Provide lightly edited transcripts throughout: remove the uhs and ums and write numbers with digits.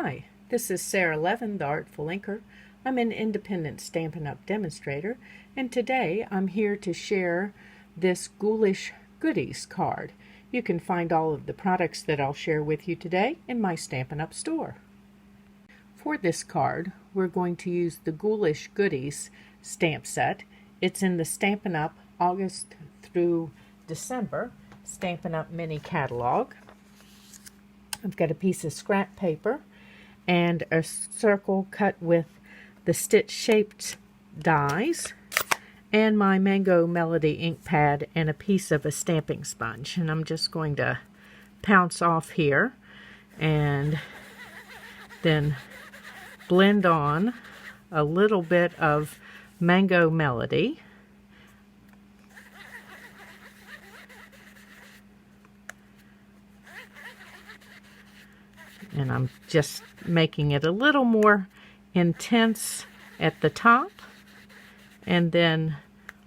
Hi, this is Sara Levin, the Artful Inker. I'm an independent Stampin' Up! Demonstrator, and today I'm here to share this Ghoulish Goodies card. You can find all of the products that I'll share with you today in my Stampin' Up! Store. For this card, we're going to use the Ghoulish Goodies stamp set. It's in the Stampin' Up! August through December Stampin' Up! Mini Catalog. I've got a piece of scrap paper and a circle cut with the stitch-shaped dies and my Mango Melody ink pad and a piece of a stamping sponge. And I'm just going to pounce off here and then blend on a little bit of Mango Melody. And I'm just making it a little more intense at the top and then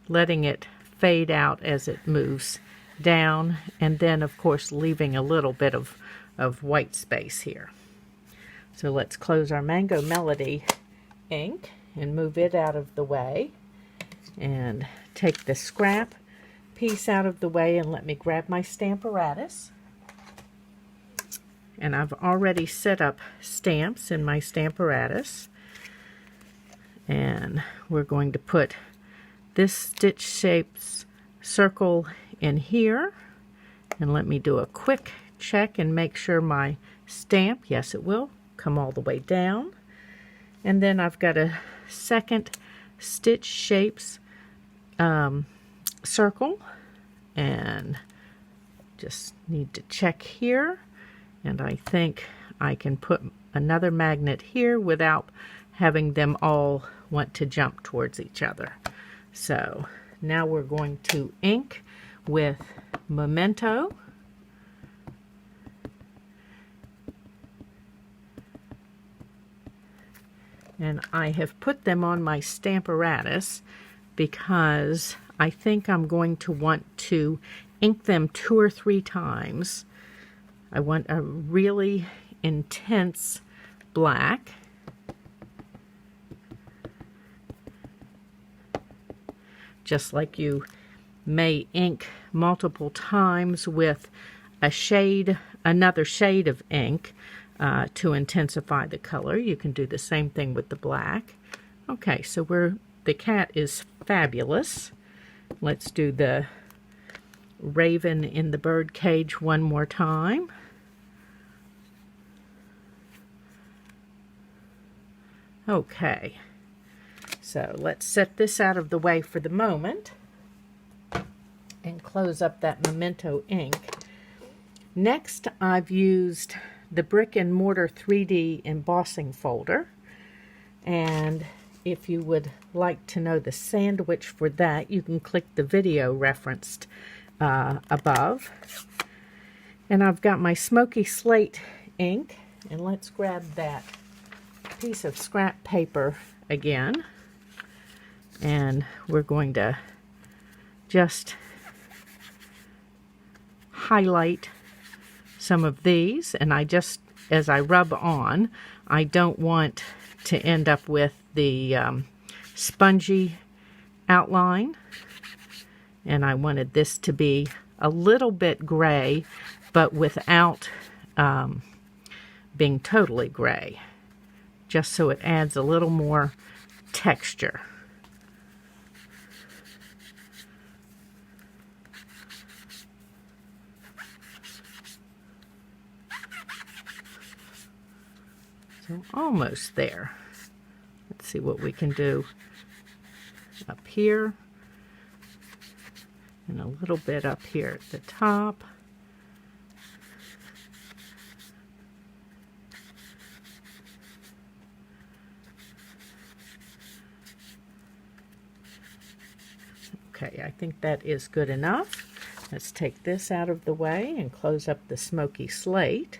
letting it fade out as it moves down, and then of course leaving a little bit of white space here. So let's close our Mango Melody ink and move it out of the way and take the scrap piece out of the way, and let me grab my Stamparatus. And I've already set up stamps in my Stamparatus. And we're going to put this stitch shaped circle in here. And let me do a quick check and make sure my stamp, yes it will, come all the way down. And then I've got a second stitch shapes circle. And just need to check here. And I think I can put another magnet here without having them all want to jump towards each other. So now we're going to ink with Memento. And I have put them on my Stamparatus because I think I'm going to want to ink them 2 or 3 times. I want a really intense black. Just like you may ink multiple times with a shade, another shade of ink to intensify the color. You can do the same thing with the black. Okay, so the cat is fabulous. Let's do the raven in the bird cage one more time. Okay, so let's set this out of the way for the moment and close up that Memento ink. Next, I've used the Brick and Mortar 3D embossing folder, and if you would like to know the sandwich for that, you can click the video referenced above. And I've got my Smoky Slate ink, and let's grab that piece of scrap paper again, and we're going to just highlight some of these, and I just, as I rub on, I don't want to end up with the spongy outline, and I wanted this to be a little bit gray but without being totally gray, just so it adds a little more texture. So almost there. Let's see what we can do up here and a little bit up here at the top. Okay, I think that is good enough. Let's take this out of the way and close up the Smoky Slate.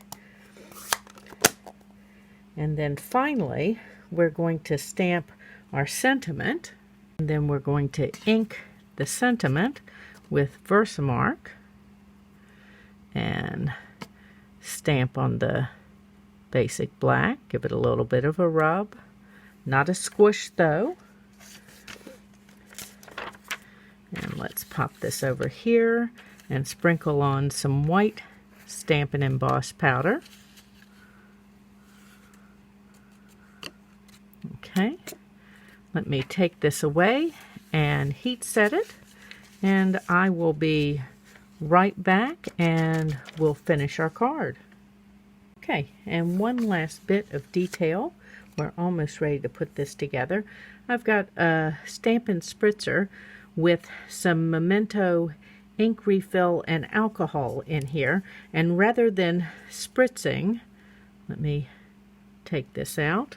And then finally, we're going to stamp our sentiment. And then we're going to ink the sentiment with Versamark and stamp on the basic black. Give it a little bit of a rub. Not a squish though. And let's pop this over here and sprinkle on some white Stampin' Emboss powder. Okay, let me take this away and heat set it, and I will be right back and we'll finish our card. Okay, and one last bit of detail. We're almost ready to put this together. I've got a Stampin' Spritzer with some Memento ink refill and alcohol in here, and rather than spritzing, let me take this out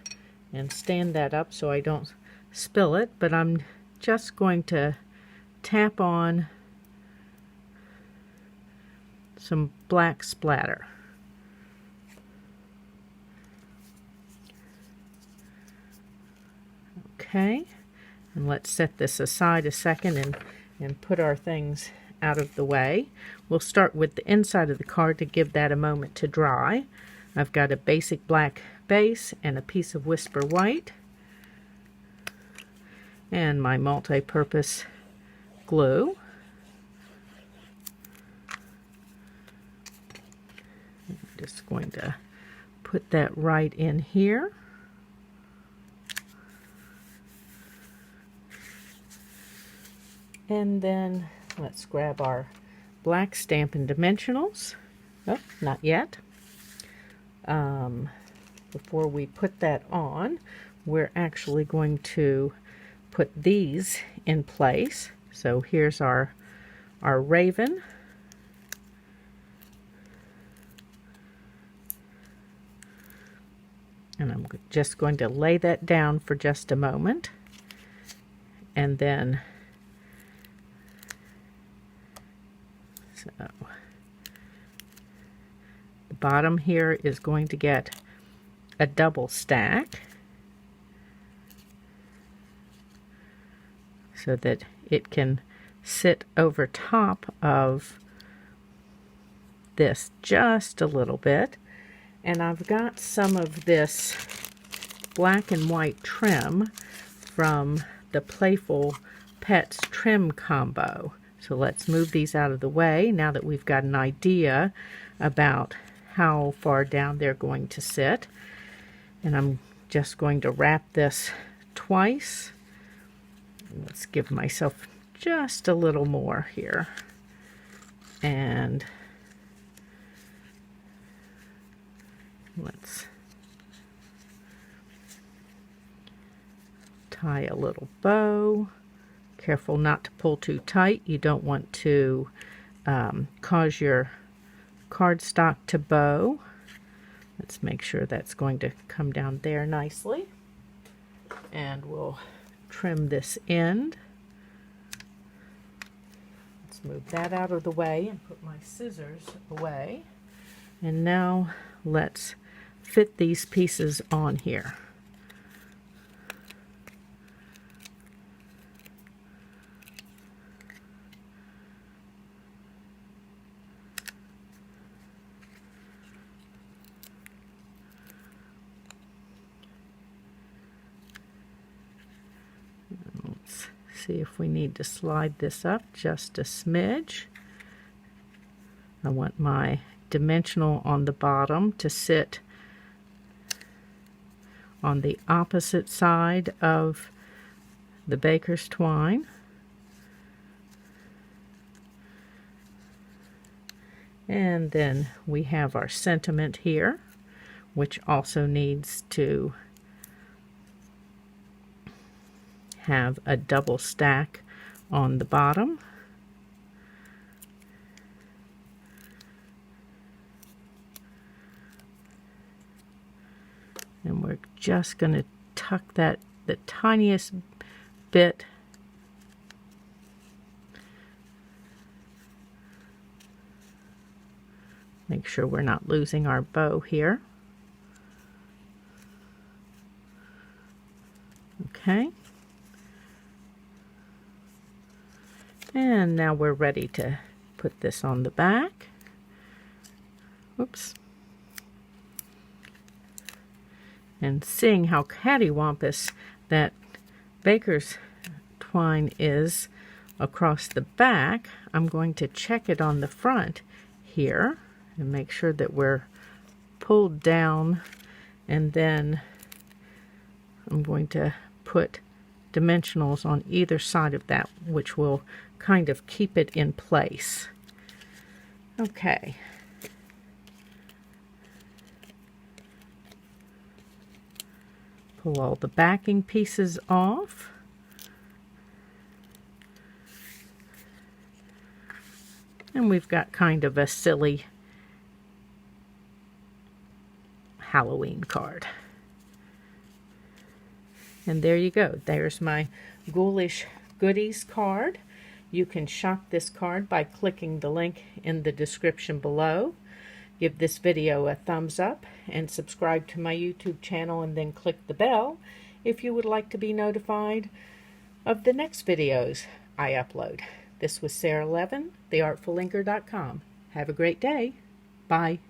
and stand that up so I don't spill it, but I'm just going to tap on some black splatter. Okay, and let's set this aside a second and put our things out of the way. We'll start with the inside of the card to give that a moment to dry. I've got a basic black base and a piece of Whisper White and my multi-purpose glue. I'm just going to put that right in here. And then let's grab our black Stampin' Dimensionals. Oh, not yet. Before we put that on, we're actually going to put these in place. So here's our raven. And I'm just going to lay that down for just a moment. And then so the bottom here is going to get a double stack so that it can sit over top of this just a little bit. And I've got some of this black and white trim from the Playful Pets trim combo. So let's move these out of the way now that we've got an idea about how far down they're going to sit. And I'm just going to wrap this twice. Let's give myself just a little more here. And let's tie a little bow. Careful not to pull too tight. You don't want to cause your cardstock to bow. Let's make sure that's going to come down there nicely. And we'll trim this end. Let's move that out of the way and put my scissors away. And now let's fit these pieces on here. See if we need to slide this up just a smidge. I want my dimensional on the bottom to sit on the opposite side of the baker's twine. And then we have our sentiment here, which also needs to have a double stack on the bottom. And we're just going to tuck that the tiniest bit make sure we're not losing our bow here. Okay. And now we're ready to put this on the back. Oops. And seeing how cattywampus that baker's twine is across the back, I'm going to check it on the front here and make sure that we're pulled down, and then I'm going to put dimensionals on either side of that, which will kind of keep it in place. Okay. Pull all the backing pieces off. And we've got kind of a silly Halloween card. And there you go. There's my Ghoulish Goodies card. You can shop this card by clicking the link in the description below. Give this video a thumbs up and subscribe to my YouTube channel, and then click the bell if you would like to be notified of the next videos I upload. This was Sara Levin, theartfulinker.com. Have a great day. Bye.